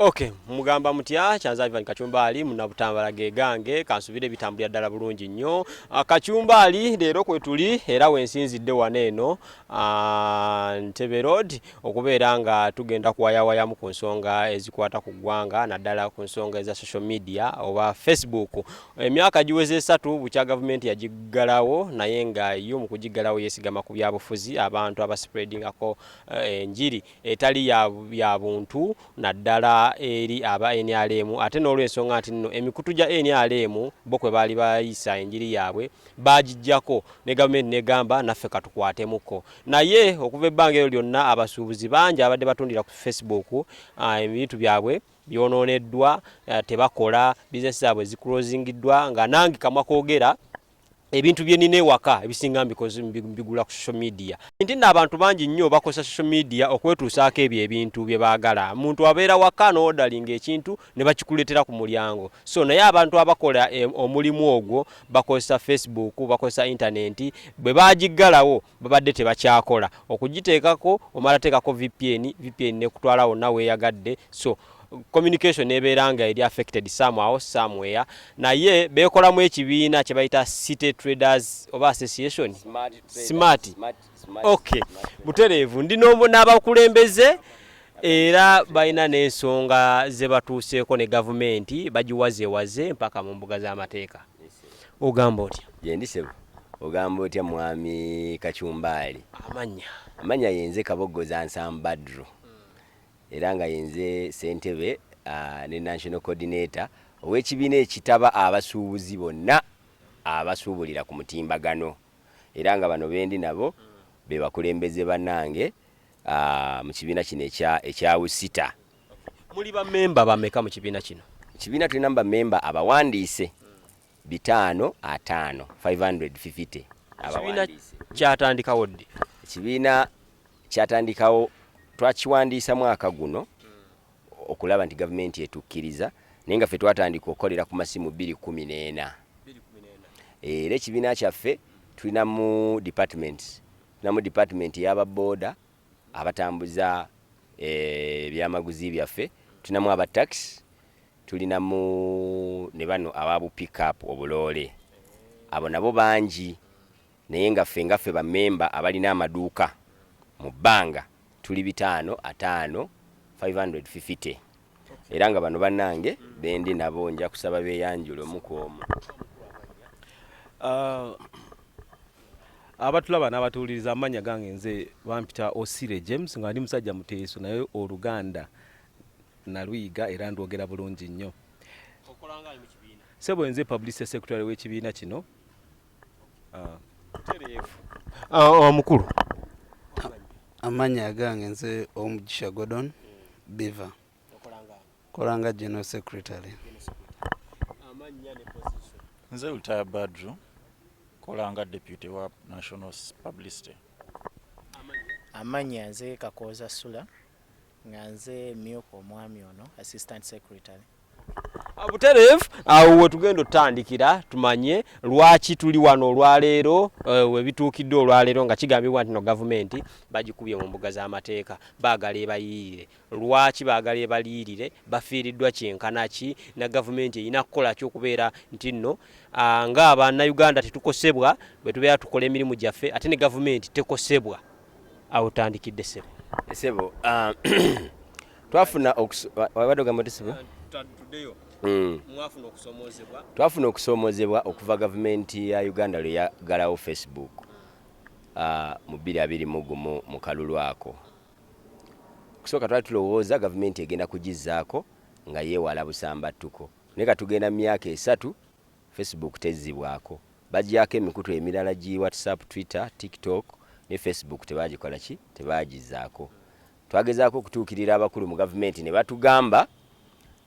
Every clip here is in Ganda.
Okay, mugamba mutya kyanza Ivan Kachumbali munabutambala gegange kansubire bitambulya ddala bulungi nnyo. Kachumbali leero kwe tuli era wensinzidde waneeno Ntebe Road okubeera nga tugenda kuwayawaya mu ku nsonga ezikwata ku ggwanga naddala ku nsonga eza social media oba Facebook. Emyaka giweze 3 bukya gavumenti yagiggalawo naye nga yo mu kugiggalawo yesigama ku byabufuzi abantu abaspreadingako enjiri etali ya buntu naddala eri aba NRM ate n'olwensonga nti nno emikutu gya NRM bo kwe baali bayisa enjiri yaabwe bagijjako ne gavumenti negamba naffe katukwatemuko naye okuva ebbanga eryo lyonna abasuubuzi bangi abadde batundira ku Facebook ebintu byabwe byononeddwa tebakola bizinesi zaabwe ziclosingiddwa nga nange kamwa koogera ebintu byenine waka ebisinga mbigula ku social media. Nti n'abantu bangi nnyo bakozesa social media okwetuusaako ebintu bye baagala. Muntu abeera waka n'odalinga ekintu ne bakikuleetera ku mulyango. So naye abantu abakola omulimu ogwo bakozesa Facebook, bakozesa internet, bwe baagiggalawo babadde tebakyakola. Okugiteekako omala teekako VPN ne kutwalawo nawe yagadde. So communication ebeeranga eri affected somewhere naye beekolamu ekibiina kye bayita City Traders oba Association Smart. Okay, butereevu ndino n'abakulembeze era balina n'ensonga ze batuuseeko ne gavumenti bagiwazeewaze mpaka mu mbuga z'amateeka. Ogamba otya? Yendisebo ogamba otya mwami Kachumbali? Amanya yenze Kabogoza Nsambadru. Era nga yenze Ssentebe ne National Coordinator ow'ekibiina ekitaba abasuubuzi bonna abasuubulira ku mutimbagano. Era nga bano bendi nabo be bakulembeze bannange mu kibiina kino ekya Usita. Muli ba member bameka mu kibiina kino? Kibiina tulina ba member abawandiise 550 abawandiise. Kyatandikawo ddi? Kibiina kyatandikawo twakiwandiisa mwaka guno okulaba nti gavumenti etukkiriza naye nga ffe twatandika okukolera ku masimu 2014. Era ekibiina kyaffe tulina mu department y'ababoda abatambuza ebyamaguzi byaffe, tulinamu aba taxi, tulinamu ne bano ababu pick up obuloole. Abo nabo bangi naye nga ffe ba member abalina amaduuka mu bbanga tuli 550. Era nga bano bannange bendi nabo nja kusaba beeyanjula omukwomu. Abatulaba n'abatuuliriza amanya gange nze bampita Osire James nga ndi musajja muteeso naye Oluganda naluyiga era ndwogera bulungi nnyo. Okolanga mu kibiina? Sebo nze publicity secretary w'ekibiina kino. Omukulu. Amanya gange nze Omugisha Gordon Beaver. Kolanga General Secretary. Amanya ne position. Nze Ultaya Badru kolanga Deputy wa National Publicity. Amanya nze Kakoza Sula nga nze Myoko Mwami ono Assistant Secretary. Butereevu awo we tugenda otandikira tumanye lwaki tuli wano olwaleero we bituukidde olwaleero nga kigambibwa nti no gavumenti bagikubye mu mbuga z'amateeka baagala ebayirire. Lwaki baagala ebaliyirire? Bafiiriddwa kyenkana ki na gavumenti erina kukola ki okubeera nti nno ng'Abannayuganda tetukosebwa bwe tubeera tukola emirimu gyaffe ate ne gavumenti tekosebwa? Awo tandikidde Sebo. Twafuna wabadogamba Sebo? Twafuna okusoomozebwa okuva gavumenti ya Uganda lwe yaggalawo Facebook mu 2021 mu kalulu ako. Kusooka twali tulowooza gavumenti egenda kugizzaako nga yeewala busambattuko naye katugenda mu myaka 3 Facebook tezzibwako. Bagyako emikutu emirala gi WhatsApp, Twitter, TikTok ne Facebook tebagikola ki? Tebagizzaako. Twagezaako okutuukirira abakulu mu gavumenti ne batugamba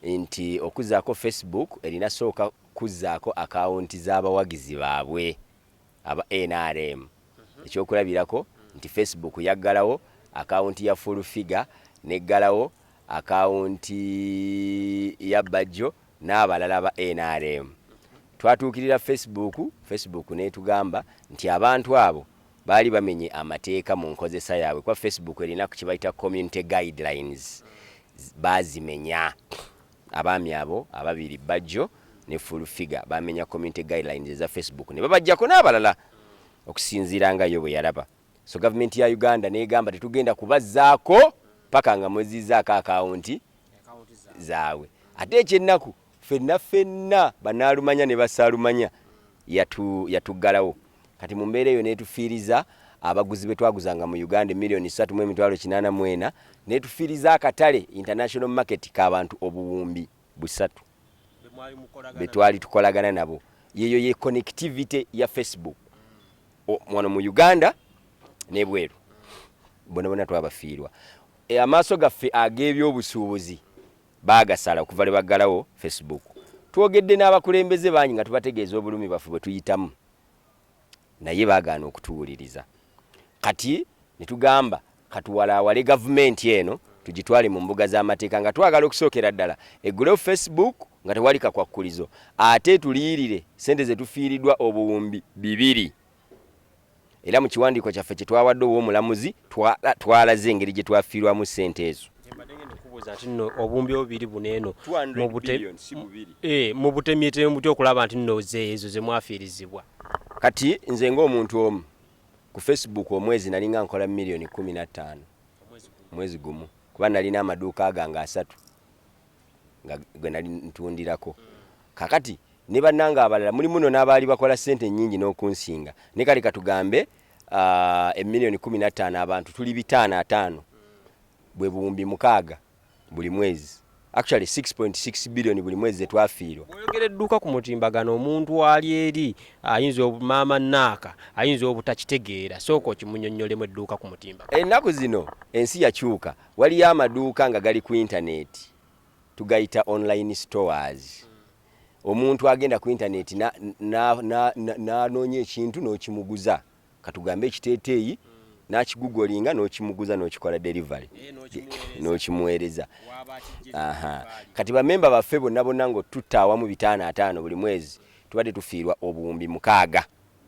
nti okuzzaako Facebook erina sooka kuzzaako akawunti z'abawagizi baabwe aba NRM. Ekyokulabirako nti Facebook yaggalawo akawunti ya full figure neggalawo akawunti ya Bajjo n'abalala ba NRM. Twatuukirira Facebook netugamba nti abantu abo baali bamenye amateeka mu nkozesa yaabwe. Kwa Facebook erina ku kibayita community guidelines bazimenya. Abaami abo ababiri Bajjo ne full figure bamenya community guidelines eza Facebook ne babajjako n'abalala okusinziira nga yo bwe yalaba. So government ya Uganda negamba tetugenda kubazzaako paka nga mwezizaako akawunti zaabwe. Ate ekyennaku fenna banaalumanya ne basaalumanya yatuggalawo. Kati mu mbeera eyo netufiiriza abaguzi betwaguzanga mu Uganda $3,884 netufiiriza akatale international market k'abantu obuwumbi 3 betwali tukolagana nabo. Yeyo ye connectivity ya Facebook mwana mu Uganda nebweru bona twabafiirwa. Amaaso gaffe ag'ebyobusuubuzi bagasala okuva le baggalawo Facebook. Twogedde n'abakulembeze banyi nga tubategeeza obulumi baffe bwe tuyitamu, naye baagaana okutuwuliriza. Kati netugamba katuwalaawale gavumenti eno tugitwale mu mbuga z'amateeka nga twagala okusookera ddala Egulewo Facebook nga tewali kakwakkulizo, ate tuliyirire sente ze tufiiriddwa obuwumbi 2. Era mu kiwandiiko kyaffe kye twawadde ow'omulamuzi twalaze engeri gye twafiirwamu sente ezo. Obumbi obubiri buneeno mu butemyetemye mutya okulaba nti nno ezo ze mwafiirizibwa. Kati nze ng'omuntu omu ku Facebook omwezi nalinga nkola $15,000,000 mwezi gumu, kuba nalina amaduuka agange 3 nga gwe nali ntundirako. Kakati ne bannanga abalala muli muno n'abaali bakola sente nnyingi n'okunsinga, ne kale katugambe $15,000,000 abantu tuli 5 bwe buwumbi 6 buli mwezi. Actually 6.6 billion buli mwezi zetwafiirwa. Oyogera edduuka ku mutimbagano omuntu ali eri ayinza obumama naaka ayinza obutakitegeera, sooka okimunnyonnyolemu edduuka ku mutimbagano. Ennaku zino ensi yakyuka, waliyo amaduuka nga gali ku internet tugayita online stores. Omuntu agenda ku internet n'anoonya ekintu n'okimuguza, katugambe ekiteeteeyi n'akigugolinga n'okimuguza n'okikola delivery n'okimuweereza. Kati bamemba baffe bonna ng'otutta awamu 5 buli mwezi tubadde tufiirwa obuwumbi 6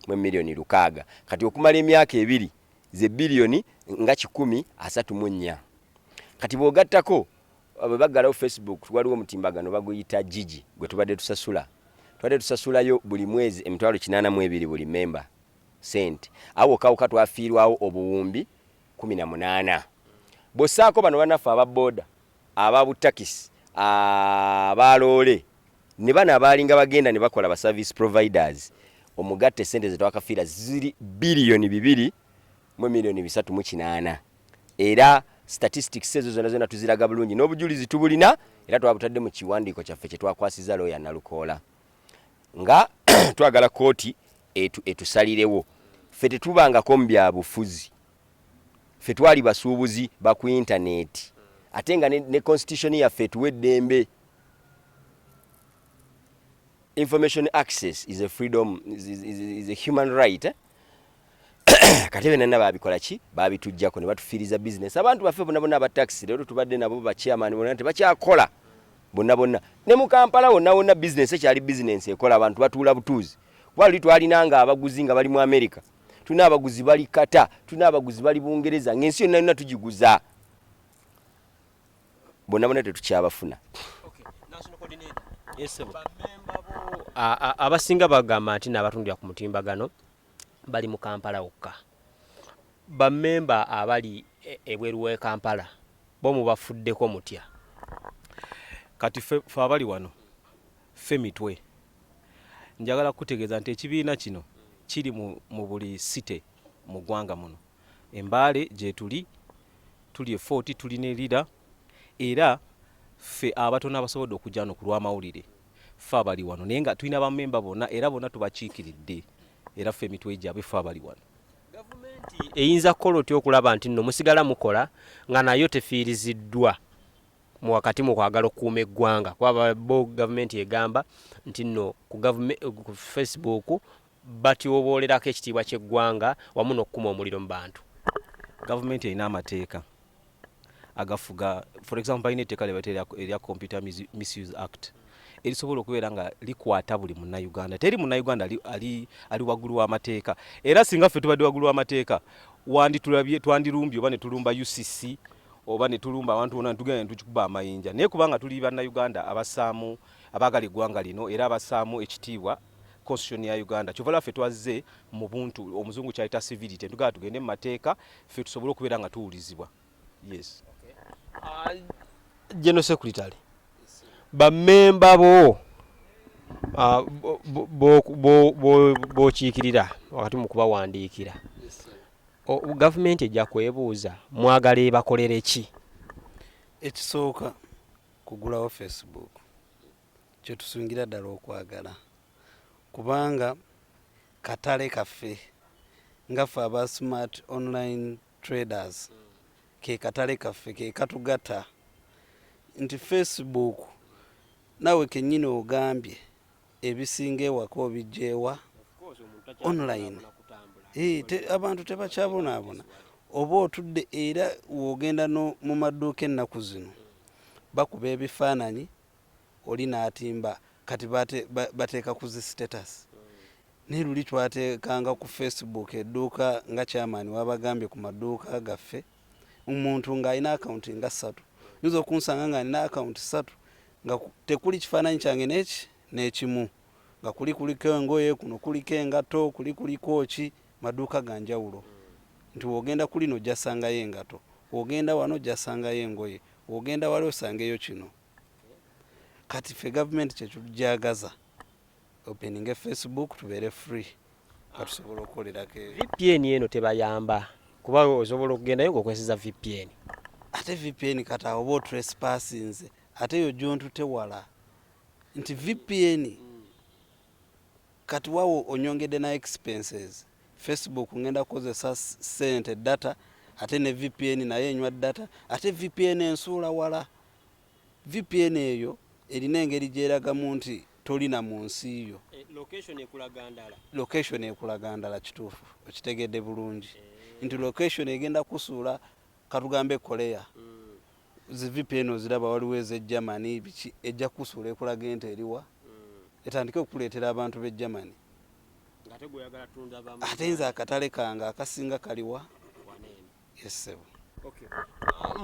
mu miliyoni 600. Kati okumala emyaka 2 ze biliyoni nga 134. Kati bw'ogattako bwe baggalawo Facebook waliwo omutimbagano baguyita Gigi gwe tubadde tusasulayo buli mwezi $82 buli memba sente. Awo kawuka twafiirwawo obuwumbi 18. Bw'ossaako bano bannaffe ababooda ababutakisi abaloole ne bano abaalinga bagenda ne bakola ba service providers, omugatte sente ze twakafiira ziri biliyoni 2 mu miliyoni 308. Era statistics ezo zonna tuziraga bulungi n'obujulizi tubulina, era twabutadde mu kiwandiiko kyaffe kye twakwasiza lawyer Nalukoola nga twagala kooti etusalirewo. Ffe tetubangako mu byabufuzi, ffe twali basuubuzi ba ku internet, ate nga ne constitution yaffe tuwa eddembe. Information access is a freedom, is a human right. Kati benna babikola ki? Babitujjako ne batufiiriza business. Abantu baffe bonna aba taxi lero tubadde nabo ba chairman bonna tebakyakola bonna. Ne mu Kampala wonna business ekyali business ekola abantu batuula butuuzi. Wali twalinanga abaguzi nga bali mu America, tuna abaguzi bali Kata, tuna abaguzi bali Bungereza, ng'ensi yonna tugiguza. Bonna tetukyabafuna. Abasinga bagamba nti n'abatundira ku mutimbagano bali mu Kampala wokka. Bammemba abali ebweru w'e Kampala bo mubafuddeko mutya? Kati fe abali wano ffe mitwe njagala kutegeeza nti ekibiina kino kiri mu buli site mu ggwanga muno. Embaale gye tuli e Fort, tuli ne leader, era ffe abatono abasobodde okujja no ku lw'amawulire ffe abali wano, naye nga tulina bammemba bonna era bonna tubakiikiridde, era ffe emitwe gyabwe ffe abali wano. Gavumenti eyinza kukola otya okulaba nti nno musigala mukola nga nayo tefiiriziddwa mu wakati mu kwagala okukuuma eggwanga? Kwaba bo gavumenti egamba nti nno ku Facebook batyoboolerako ekitiibwa ky'eggwanga wamu n'okukuma omuliro mu bantu. Gavumenti erina amateeka agafuga, for example balina etteeka erya Computer Misuse Act erisobola okubeera nga likwata buli munnayuganda. Teri munnayuganda ali waggulu w'amateeka, era singa ffe tubadde waggulu w'amateeka twanditulabye, twandirumbye oba ne tulumba UCC oba ne tulumba abantu bonna tugenda tukikuba amayinja naye kubanga tuli bannayuganda abasaamu abaagala eggwanga lino era abasaamu ekitiibwa constitution ya Uganda kyova laffe twazze mu buntu omuzungu kyayita civility tugala tugende mu mateeka ffe tusobole okubeera nga tuwulizibwa. Yes. General Secretary bamemba bokiikirira wakati mu kubawandiikira gavumenti ejja kwebuuza mwagala ebakolere ki? Ekisooka kugulawo Facebook kye tusungira ddala okwagala kubanga katale kaffe nga ffe aba smart online traders ke katale kaffe ke katugatta nti Facebook nawe kennyini ogambye ebisinga ewaka obijjeewa online abantu tebakyabonaabona oba otudde era wogenda no mu maduuka ennaku zino bakuba ebifaananyi oli n'atimba kati bateeka ku zi status naye luli twateekanga ku Facebook edduuka nga kyamaani wabagambye ku maduuka gaffe omuntu ng'alina akawunti nga 3 yinza okunsanga ng'alina akawunti 3 nga tekuli kifaananyi kyange n'ekimu nga kuliko engoye kuno kuliko engato kuliko ki maduuka ga njawulo nti wogenda kuli n'ojjasangayo engato wogenda wano ojjasangayo engoye wogenda wali osangeyo kino kati ffe gavumenti kyetujagaza opening Facebook tubeere free katusobola okukolerako VPN eno tebayamba kuba osobola okugendayo ng'okozesa VPN ate VPN kati awo oba otrespassingze ate yo gyontute wala nti VPN kati wawo onyongedde na expenses Facebook ngenda kukozesa sente data ate ne VPN naye enywa data ate VPN ensuula wala VPN eyo erina engeri gyeragamu nti tolina mu nsi yo location ekulaga ndala kituufu okitegedde bulungi nti location egenda kusuula katugambe Korea zi VPN oziraba waliwo eze Germany biki ejja kusuula ekulaga ente eriwa etandike okuleetera abantu be Germany ate nze akatale kange akasinga kaliwa yesebo.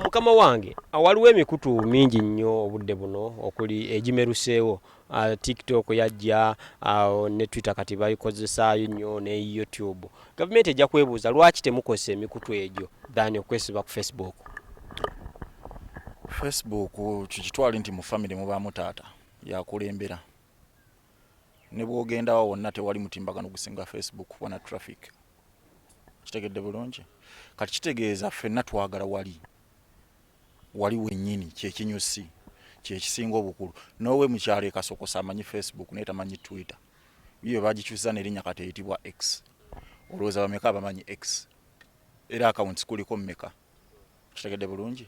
Mukama wange waliwo emikutu mingi nnyo obudde buno okuli egimeruseewo TikTok yajja ne Twitter kati bayikozesaayo nnyo ne YouTube. Gavumenti ejja kwebuuza lwaki temukozesa emikutu egyo than okwesiba ku Facebook. Facebook kikitwala nti mu family mubaamu taata yakulembera ne bw'ogendawo wonna tewali mutimbagano gusinga Facebook wana traffic kitegedde bulungi kati kitegeeza ffenna twagala wali wennyini kyekinyusi kyekisinga obukulu nowe mukyalo ekasokosa amanyi Facebook naye tamanyi Twitter biyo bagikyusa n'erinnya kati eyitibwa X olowooza bameka bamanyi X era accounts kuliko mmeka kitegedde bulungi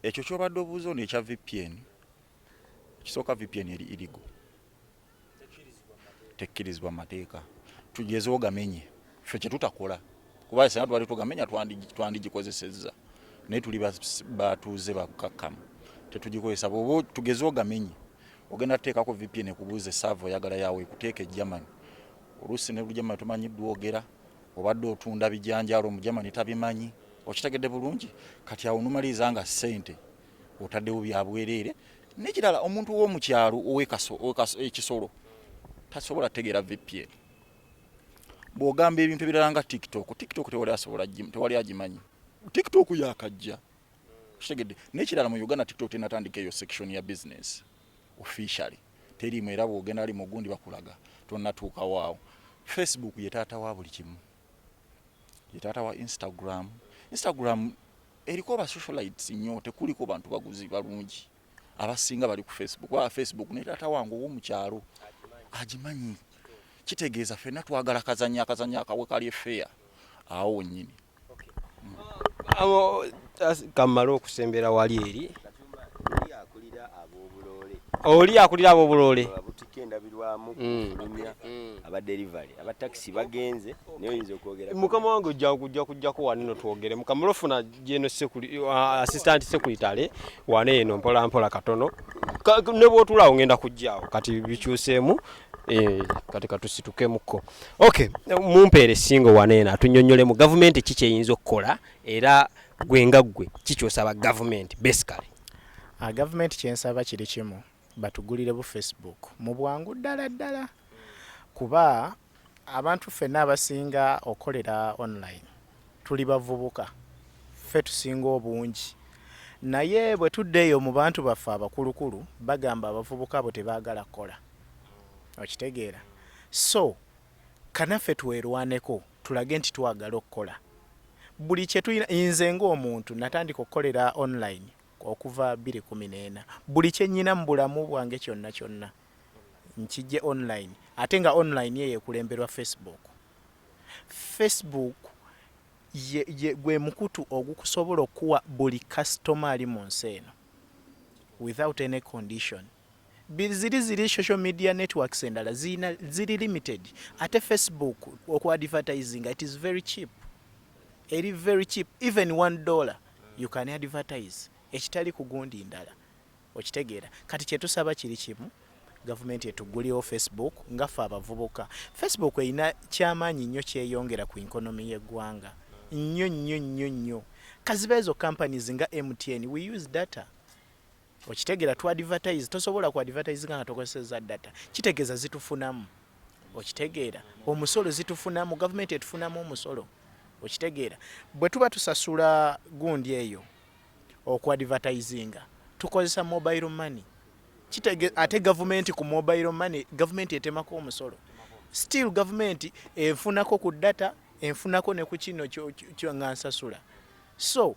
ekyo kyobadde obuuza ono ekya VPN kisooka VPN eri irigo tekkirizibwa mateeka tugezeho gamenye ffe kye tutakola kuba sena twali tugamenya twandigikozesezza naye tuli batuuze bakakkamu tetugikozesa bwoba tugezeho gamenye ogenda tuteekako VPN ekubuuze saava oyagala yawe ekuteeka Germany oluusi ne Germany tumanyi dwogera obadde otunda bijanjaalo mu Germany tabimanyi okitegedde bulungi kati awo numaliriza nga ssente otaddewo byabwereere n'ekirala omuntu w'omukyalo ekisolo tasobola tegeera VPN bw'ogamba ebintu ebirala nga TikTok tewali agimanyi TikTok yakajja kitegedde n'ekirala mu Uganda TikTok tenatandika eyo section ya business officially terimu era bw'ogenda ali mugundi bakulaga tonnatuuka waawo Facebook ye taata wa buli kimu ye taata wa Instagram eriko ba socialites nnyo tekuliko bantu baguzi balungi abasinga bali ku Facebook wa Facebook ne taata wangu w'omukyalo agimanyi kitegeeza ffenna twagala kazanya akawe kali fair awo nnyini kamala okusembera wali eri oli akulira ab'obulole butikendabirwamu kulumya abadelivery abataxi bagenze naye oyinza okwogera mukama wange kujjako waneno twogere mukama lofuna assistant secretary waneeno mpola katono ne bwotulaawo ngenda kujjaawo kati bikyuseemu kati katusitukemuko okay mumpeere singo waneena atunyonyole mu gavumenti kiki eyinza okukola era gwe nga gwe kikyosaba government basically? Government kyensaba kiri kimu batugulire bu Facebook mu bwangu ddala kuba abantu ffenna abasinga okolera online tuli bavubuka ffe tusinga obungi naye bwe tuddeeyo mu bantu baffe abakulukulu bagamba abavubuka abo tebaagala kukola okitegeera so kanaffe tuwerwaneko tulage nti twagala okukola buli kye tulina nze ng'omuntu natandika okukolera online okuva 2014 buli kye nnyina mu bulamu bwange kyonna nkijje online ate nga online ye yekulemberwa Facebook gwe mukutu ogukusobola okuwa buli customer ali mu nsi eno without any condition. Ziri social media networks endala ziri limited ate Facebook oku advertising it is very cheap. It is very cheap, even $1 you can advertise ekitali kugundi ndala okitegeera kati kyetusaba kiri kimu government etugulyewo Facebook nga ffe abavubuka. Facebook erina kyamaanyi nnyo kyeyongera ku economy y'eggwanga nnyo kazibeezo companies nga MTN we use data okitegeera tu advertise tosobola ku advertise nga tokozesa data kitegeeza zitufunamu okitegeera omusolo zitufunamu government etufunamu omusolo okitegeera bwe tuba tusasula gundi eyo oku advertisinga tukozesa mobile money ate government ku mobile money government etemako omusolo still government enfunako ku data enfunako ne ku kino kyo nga nsasula so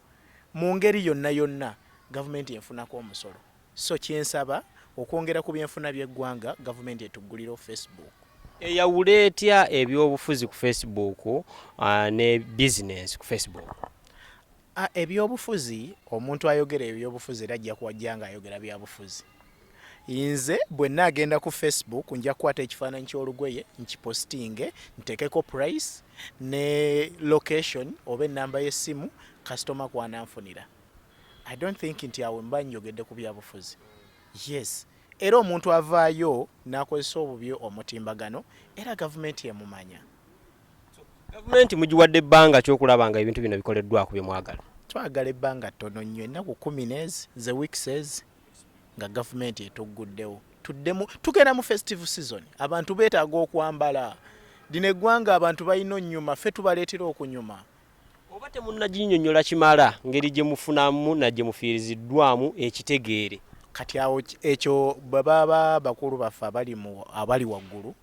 mu ngeri yonna government enfunako omusolo so kyensaba okwongera ku byenfuna by'eggwanga government etugulira Facebook. Eyawula etya ebyobufuzi ku Facebook ne business ku Facebook? Ebyobufuzi omuntu ayogera ebyobufuzi era ajja kuwajja nga ayogera byabufuzi. Nze bwe nagenda ku Facebook nja kukwata ekifaananyi ky'olugoye nkipostinge ntekeko price ne location oba ennamba y'essimu customer kwananfunira. I don't think nti awo mba njogedde ku byabufuzi. Yes, era omuntu avaayo n'akozesa obubi omutimbagano era gavumenti emumanya. Gavumenti mugiwadde ebbanga ky'okulaba nga ebintu bino bikoleddwako bye mwagala? Twagala ebbanga ttono nnyo ennaku 10 the week says nga gavumenti etuguddewo tugenda mu festive season abantu beetaaga okwambala dino eggwanga abantu balina onnyuma ffe tubaleetera okunyuma. Oba temunnaginnyonnyola kimala ngeri gye mufunamu na gye mufiiriziddwamu ekitegeere? Kati awo ekyo baba bakulu baffe abali waggulu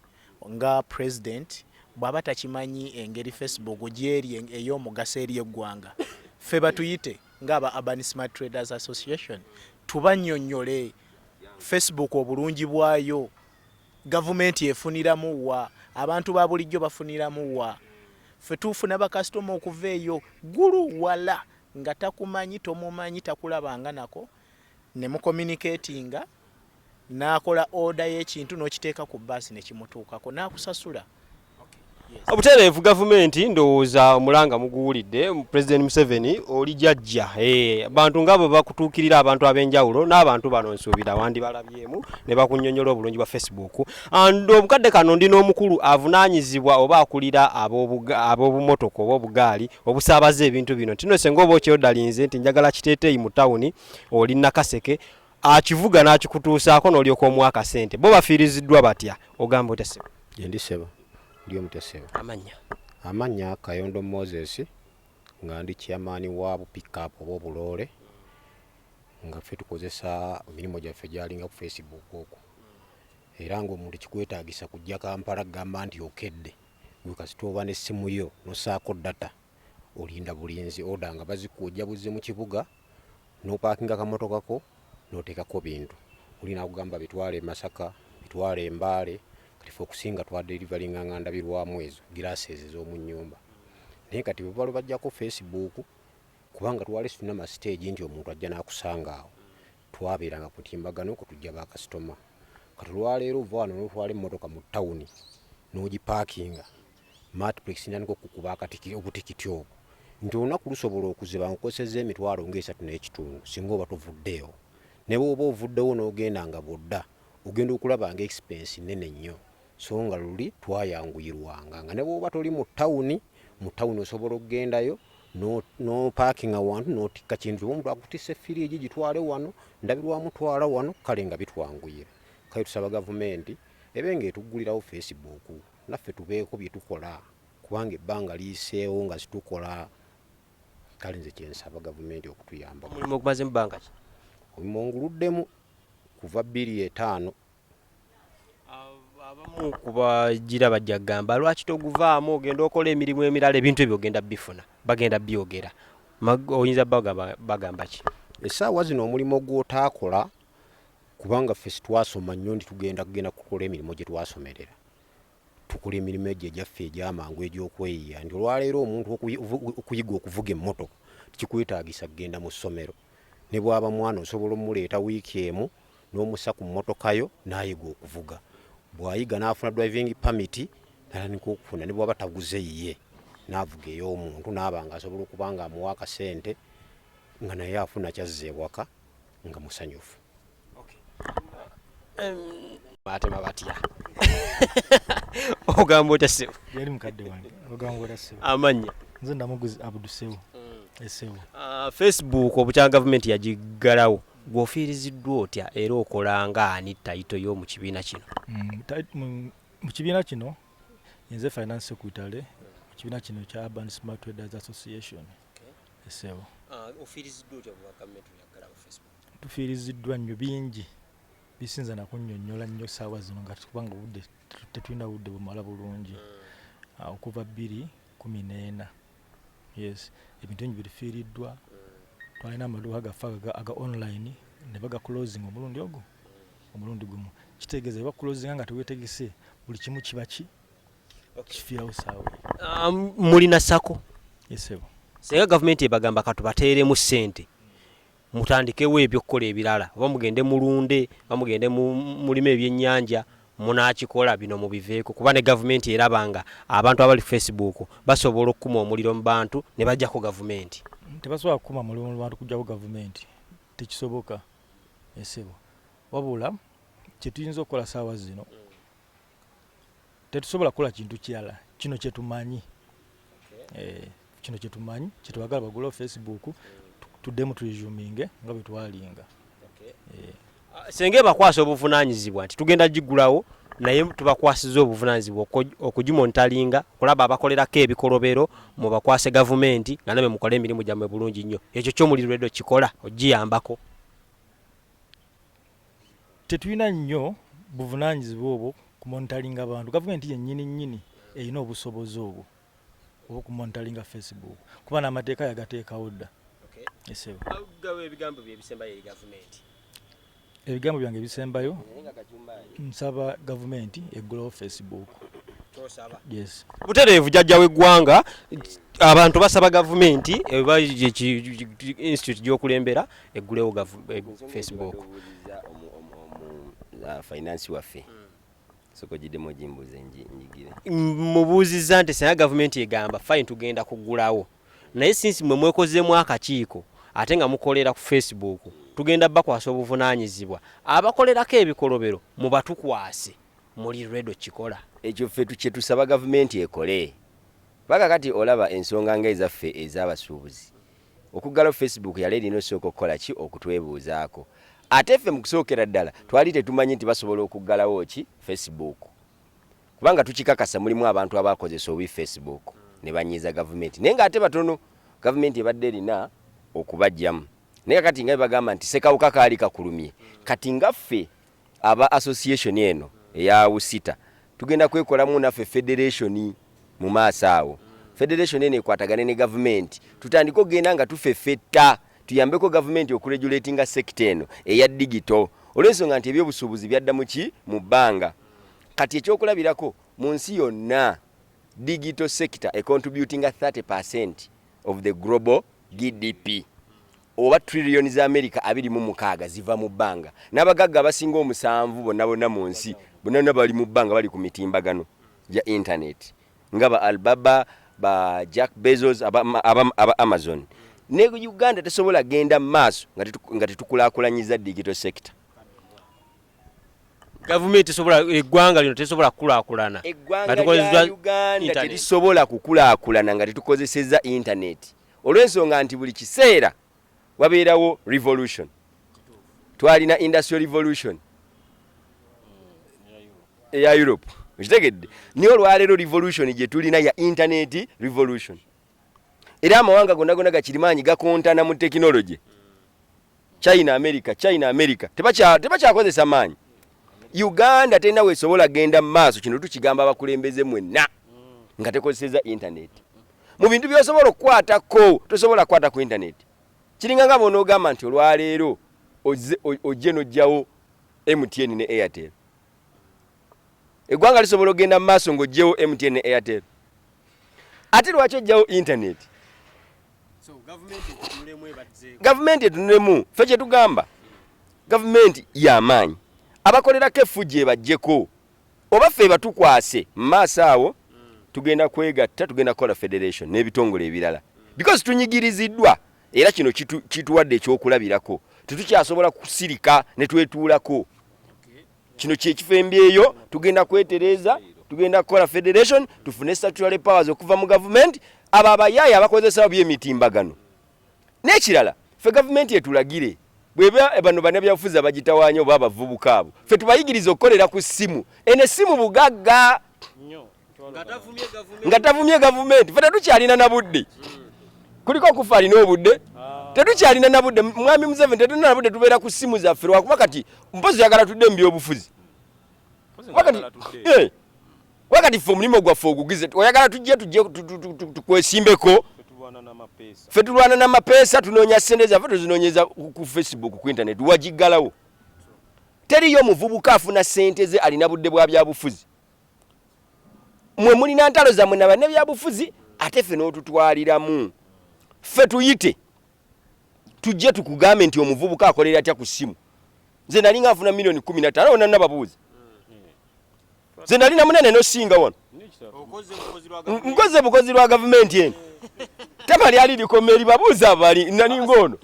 nga president bw'aba takimanyi engeri Facebook gyeri ey'omugaso eri eggwanga ffe batuyite ng'aba Urban Smart Traders Association tubannyonnyole Facebook obulungi bwayo gavumenti efuniramu wa abantu ba bulijjo bafuniramu wa ffe tufuna bakasitoma okuva eyo gulu wala nga takumanyi tomumanyi takulabanga nako ne mu communicatinga n'akola order y'ekintu n'okiteeka ku bbaasi ne kimutuukako n'akusasula. Obutereevu gavumenti ndowooza omulanga muguwulidde President Museveni oli jjajja abantu ngabo bakutuukirira abantu ab'enjawulo n'abantu bano nsuubira wandibalabyemu ne bakunnyonnyola obulungi bwa Facebook. Obukadde kano ndi n'omukulu avunaanyizibwa oba akulira ab'obumotoka oba obugaali obusaabaza ebintu bino tino senga oba okyodalinze nti njagala kiteeteeyi mu tawuni oli Nakaseke akivuga n'akikutuusaako n'olyoka omuwa akasente bo bafiiriziddwa batya ogamba otya Sebo? Ndi Sebo ndiyo mutesebo. Amanya Kayondo Moses nga ndi chairman wa pick up oba obulole nga ffe tukozesa emirimu gyaffe gyalinga ku Facebook okwo era ng'omuntu kikwetaagisa kujja Kampala gamba nti okedde wekasitooba n'essimu yo nosaako data olinda bulinzi oda nga bazikuujja buzzi mu kibuga n'opaakinga kamotoka ko n'oteekako bintu olina kugamba bitwale Masaka bitwale Mbaale kati okusinga twadelivalinga ngandabirwamu ezo glasses ez'omu nnyumba naye kati bwe balo bajja ku Facebook kubanga twali tuna ma stage nti omuntu ajja n'akusanga awo twabeeranga kutimbagano kutujja bakasitoma kati lwaleero uva wano n'otwala emmotoka mu tawuni n'ogipaakinga matplex nyaniko kukuba akatiki obutikiti obwo nti olunaku lusobola okuziba nkoseza emitwalo ng'esatu n'ekitundu singa oba tovuddeyo ne bw'oba ovuddewo n'ogenda nga bodda ogenda okulaba nga expense nnene nnyo so nga luli twayanguyirwanga nga ne bw'oba toli mu tawuni osobola okugendayo no parking awantu notikka kintu omuntu akutise firiji gitwale wano ndabirwamu twala wano kale nga bitwanguyira kale tusaba gavumenti ebenge etugulirawo Facebook naffe tubeeko bye tukola kubanga ebbanga liiseewo nga situkola kale nze kyensaba gavumenti okutuyamba mulimu okumaze mu bbanga ki omunguluddemu kuva 2 abamu kubagira bajja gamba lwaki toguvaamu ogenda okola emirimu emirala ebintu ebyo ogenda bifuna bagenda byogera oyinza bagamba ki essaawa zino omulimu gw'otaakola kubanga ffe twasoma nnyo ndi tugenda kukola emirimu gye twasomerera tukola emirimu egyo egyaffe egy'amangu egy'okweyiya ndi olwaleero omuntu okuyiga okuvuga emmotoka tikikwetaagisa kugenda mu ssomero ne bw'aba mwana osobola omuleeta wiiki emu n'omussa ku mmotoka yo n'ayiga okuvuga bw'ayiga n'afuna driving permit nalanika okufuna ne bw'aba taguze yiye n'avuga ey'omuntu n'aba nga asobola okuba nga amuwa akasente nga naye afuna kyazza ewaka nga musanyufu. Batema batya ogamba otasibu yali mukadde wange ogamba otasibu amanya nze ndamuguzi abudusewo esewo Facebook obukyanga gavumenti yagiggalawo gwofiiriziddwa otya era okola nga ani tayito y'omu kibiina kino mu kibiina kino nze finance secretary mu kibiina kino kya Urban Smart Traders Association esewo ofiiriziddwa otya bwa gavumenti yaggalawo Facebook tufiiriziddwa nnyo bingi bisinza nakunnyonnyola nnyo ssaawa zino nga kubanga obudde tetulina budde bumala bulungi okuva 2014 yes ebintu bingi bifiiriddwa twalina amaduuka gaffe aga online ne baga closing omulundi gumu kitegeeza baba closing nga teweetegese buli kimu kiba kifiirawo ssaawa mulina sako yesebo senga gavumenti ebagamba katubateeremu ssente mutandikewo ebyokukola ebirala oba mugende mulunde oba mugende mulime ebyennyanja munakikola bino mubiveeko kuba ne gavumenti erabanga abantu abali Facebook basobola okukuma omuliro mu bantu ne bajjako gavumenti tebasobola kukuma omuliro mu bantu kujjako gavumenti tekisoboka esebo wabula kyetuyinza okukola ssaawa zino tetusobola kukola kintu kirala kino kyetumanyi kino kyetumanyi kyetwagala bagula Facebook tuddemu turesuminge nga bwe twalinga senge bakwasa obuvunaanyizibwa nti tugenda gigulawo naye tubakwasiza obuvunaanyizibwa okugimontalinga kulaba abakolerako ebikolobero mu bakwase gavumenti nga namwe mukole emirimu gyammwe bulungi nnyo ekyo ky'omulirwedo kikola ogiyambako tetulina nnyo buvunaanyizibwa obwo kumontalinga abantu gavumenti yennyini erina obusobozi obwo obwokumontalinga Facebook kuba n'amateeka yagateekawo dda ebigambo byebisembayo eri gavumenti ebigambo byange ebisembayo nsaba gavumenti egulewo Facebook yes butereevu jjajja w'eggwanga abantu basaba gavumenti eba institute gy'okulembera egulewo Facebook finance waffe soko jidemo jimbuze njigire mubuuziza nti senga gavumenti egamba fine tugenda kugulawo naye sinsi mwe mwekozeemu akakiiko ate nga mukolera ku Facebook tugenda bakwasa obuvunaanyizibwa abakolerako ebikolobero mu batukwase muli redo kikola ekyo ffe kyetusaba gavumenti ekole paka kati olaba ensonga ng'ezaffe ez'abasuubuzi okuggalawo Facebook yali erina osooka okukola ki okutwebuuzaako ate ffe mu kusookera ddala twali tetumanyi nti basobola okuggalawo ki Facebook kubanga tukikakasa mulimu abantu abakozesa obubi Facebook ne banyiiza gavumenti naye ng'ate batono gavumenti ebadde erina okubajjamu naye kati nga bagamba nti sekawuka kaali kakulumye kati nga ffe aba association eno eya Usita tugenda kwekolamu naffe federation mu maaso awo federation eno ekwatagane ne gavumenti tutandika okugenda nga tufeffetta tuyambeko gavumenti okuregulatinga sector eno eya digital olw'ensonga nti ebyobusuubuzi byadda mu ki mu bbanga kati ekyokulabirako mu nsi yonna digital sector contributing 30% of the global GDP oba trillion za America 26 ziva mu bbanga n'abagagga abasinga omusanvu bonna mu nsi bonna bali mu bbanga bali ku mitimbagano ya internet nga ba Alibaba ba Jack Bezos aba Amazon ne Uganda tesobola genda maaso nga tetukulaakulanyiza digital sector gavumenti sobola eggwanga lino tesobola kukulaakulana eggwanga lya Uganda terisobola kukulaakulana nga tetukozesezza internet olw'ensonga nti buli kiseera wabeerawo revolution. Twalina industrial revolution eya Europe, okitegedde, niyo olwaleero revolution gye tulina ya internet revolution. Era amawanga gonna gakirimaanyi gakontana mu technology. China America tebakyakozesa maanyi. Uganda tena weesobola genda mu maaso, kino tukigamba abakulembeze mwenna nga tekozeseza internet. Mu bintu by'osobola okukwatako tosobola kukwata ku internet. Kiringa nga bonoogamba nti olwaleero ojje n'ojjawo MTN ne Airtel. Eggwanga lisobola ogenda mu maaso ng'ojjewo MTN ne Airtel. Ate lwaki ojjawo internet? Gavumenti etunulemu. Ffe kye tugamba gavumenti y'amaanyi. Abakolerako effujje bajjeko. Oba ffe batukwase mu maaso awo tugenda kwegatta, tugenda kukola federation n'ebitongole ebirala. Because tunyigiriziddwa era kino kituwadde ekyokulabirako. Tetukyasobola kusirika ne twetuulako. Kino kyekifo embyeyo tugenda kwetereza, tugenda kukola federation, tufune statutory powers okuva mu government, abo abayaayi abakozesa by'emitimbagano. N'ekirala, ffe gavumenti etulagire bweba bano bannabyabufuzi abagitawaanya oba abavubuka abo, ffe tubayigiriza okukolera ku ssimu. Eno essimu bugagga nga tavumye gavumenti. Ffe tetukyalina na budde. Kuliko okufa alina obudde. Tetukyalina na budde. Mwami Mzee tetulina na budde, tubeera ku ssimu zaffe lwakuba kati mpozi yagala tudde mu byobufuzi. Wakati ffe omulimu gwaffe ogugize oyagala tujje tukwesimbeko. Ffe tulwana n'amapeesa, tunoonya ssente zaffe tuzinoonyeza ku Facebook, ku internet. Wagiggalawo. Teriyo omuvubuka afuna ssente ze alina budde bwa byabufuzi. Mwe mulina ntalo zammwe na bannabyabufuzi ate ffe n'otutwaliramu. Ffe tuyite tujje tukugambe nti omuvubuka akolera atya ku ssimu. Nze nali nga nfuna milioni 15 onna nababuuza. Nze nali na munene nosinga wano. Nkoze bukozi lwa gavumenti eno. Tamali ali likomeri babuuza bali nani ngono.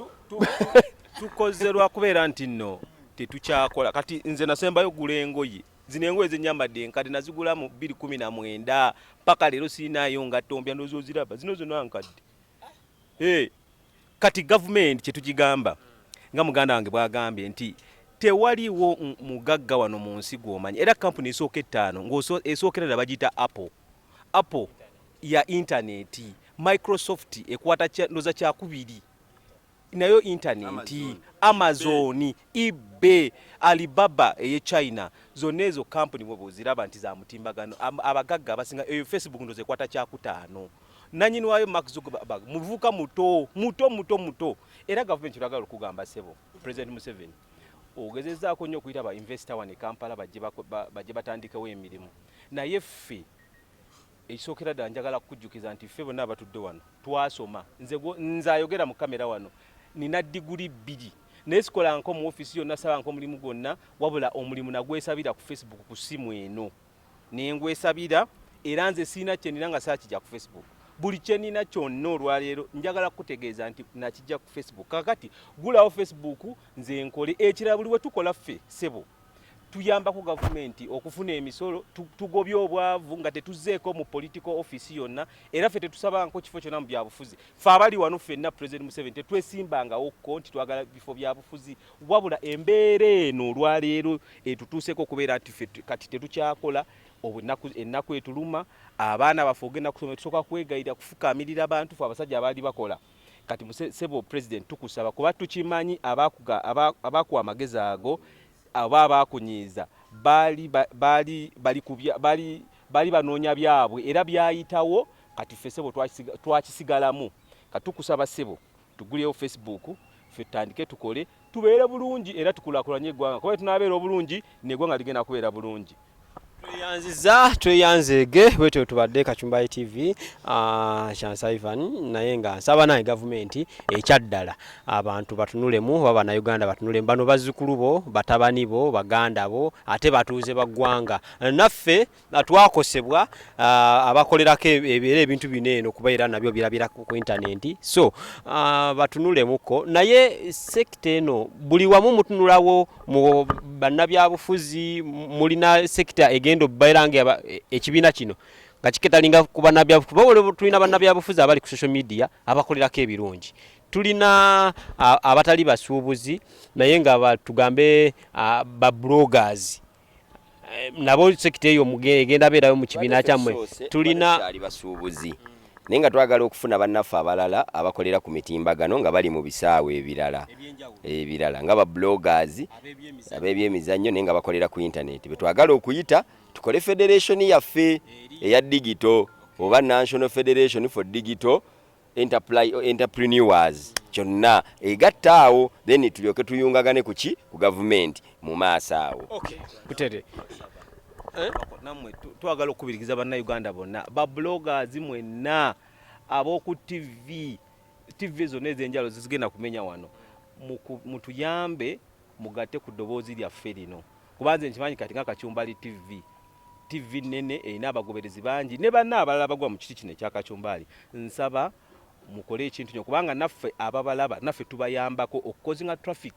Tukoze lwa kubeera nti nno tetukyakola. Kati nze nasembayo gula engoye. Zino engoye zenyambadde nkadde nazigula mu 2019 paka leero sinaayo ngatto ndozo ziraba. Zino zonna nkadde. Kati government kyetugigamba nga muganda wange bwagambye nti tewaliwo mugagga wano mu nsi gw'omanyi. Era kampuni esooka 5 esookera bagiyita Apple ya internet, Microsoft ekwata ndoza kyakubiri nayo internet, Amazon, eBay, Alibaba eye China, zonna ezo kampuni bwe boziraba nti za mutimbagano. Abagagga abasinga Facebook ndoze ekwata kyakutaano. Nanyini wayo Mark Zuckerberg muvuka muto. Era government kiragala okugamba sebo President Museveni ogezezaako nnyo okuyita ba investor wane Kampala bajje batandikewo emirimu. Naye ffe ekisookera ddala njagala kukujjukiza nti ffe bonna abatudde wano twasoma. Nze ayogera mu kamera wano nina diguli 2 naye sikola nko mu ofisi yonna, saba nko mulimu gwonna, wabula omulimu nagwesabira ku Facebook ku ssimu eno nengwesabira. Era nze siina kye nina nga saakijja ku Facebook. Buli kye nina kyonna olwaleero njagala kutegeeza nti nakijja ku Facebook. Kakati gulawo Facebook nze nkole ekirala. Buli we tukola ffe sebo tuyamba ku gavumenti okufuna emisolo, tugobye obwavu nga tetuzzeeko mu political office yonna. Era ffe tetusaba nko kifo kyonna mu byabufuzi. Ffe abali wano ffenna President Museveni tetwesimbangao ko nti twagala bifo byabufuzi, wabula embeera eno olwaleero etutuuseeko okubeera nti ffe kati tetukyakola. Ennaku etuluma, abaana baffe ogenda kusoma, tusooka kwegayira kufukamirira abantu ffe abasajja abaali bakola. Kati sebo President tukusaba kuba tukimanyi abakuwa amagezi ago aba abakunyiiza bali banoonya byabwe era byayitawo. Kati ffe sebo twakisigalamu. Kati tukusaba sebo tugulewo Facebook, ffe tutandike tukole tubeere bulungi era tukulaakulanye eggwanga. Kuba tunaabeera obulungi n'eggwanga ligenda kubeera bulungi. Tweyanzege bwetyo tubadde Kachumba TV Chansa Ivan naye nga nsaba naye gavumenti ekyaddala abantu batunulemu, baba na Uganda batunulemu, bano bazzukulu bo, batabani bo, baganda bo, ate batuuze baggwanga. Naffe twakosebwa abakolerako ebintu bino eno kubeera nabyo birabira ku internet. So batunulemu naye sekta eno buli wamu mutunulawo mu bannabyabufuzi mulina sekta egendo bayiranga ekibiina kino kachiketalinga ku bannabyabufuzi tulina bannabyabufuzi abali ku social media abakolerako ebirungi tulina abatali basuubuzi naye nga tugambe ba bloggers nabo sekita eyo mugenda beerayo mu kibiina kyammwe tulina basuubuzi naye nga twagala okufuna bannaffe abalala abakolera ku mitimbagano nga bali mu bisaawe ebirala nga ba bloggers ab'ebyemizannyo naye nga bakolera ku internet betwagala okuyita tukole federation yaffe eya digital oba National Federation for Digital Entrepreneurs kyonna egattaawo then tulyoke tuyungagane kuki ku government mu maaso awo. Butere namwe twagala okubirikiza bannayuganda bonna ba bloggers mwenna ab'oku TV zonna ez'enjalo zizigenda kumenya wano mutuyambe mugatte ku ddoboozi lyaffe lino kubanze nkimanyi kati nga Kacumbali TV nene erina abagoberezi bangi ne banna abalala bagwa mu kiti kino ekya Kacumbali nsaba mukole ekintu kino kubanga naffe ababalaba naffe tubayambako okukozinga traffic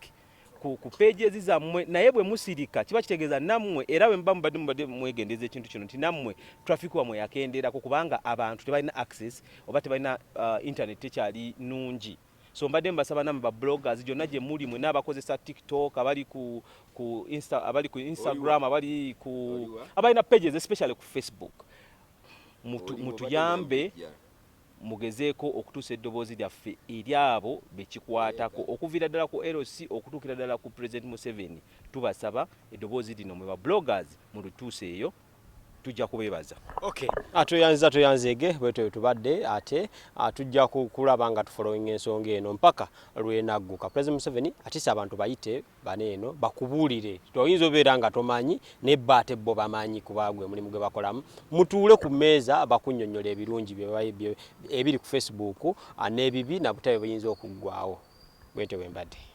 ku pages zammwe naye bwe musirika kiba kitegeeza nammwe era bwe mubadde mwegendeza ekintu kino nti nammwe traffic wamwe yakenderako kubanga abantu tebalina access oba tebalina internet ekyali nungi so mbadde mbasaba nammwe ba bloggers gyonna gye muli mwe n'abakozesa TikTok abali ku Instagram abalina pages especially ku Facebook mutuyambe mugezeeko okutuusa eddoboozi lyaffe eri abo bekikwatako okuviira ddala ku LC okutuukira ddala ku President Museveni tubasaba eddoboozi lino mwe ba bloggers mulituuse eyo tujja kubeebaza. Atoyanzege bwetyo tubadde ate tujja kulaba nga tufollowing ensonga eno mpaka lwenagguka President Museveni atisa abantu bayite baneeno bakubuulire toyinza obeera nga tomanyi nebbaate bo bamanyi kubagwe mulimu gwe bakolamu mutuule ku mmeeza bakunnyonnyola ebirungi ebiri ku Facebook n'ebibi na butabe buyinza okuggwawo bwetyo bwembadde.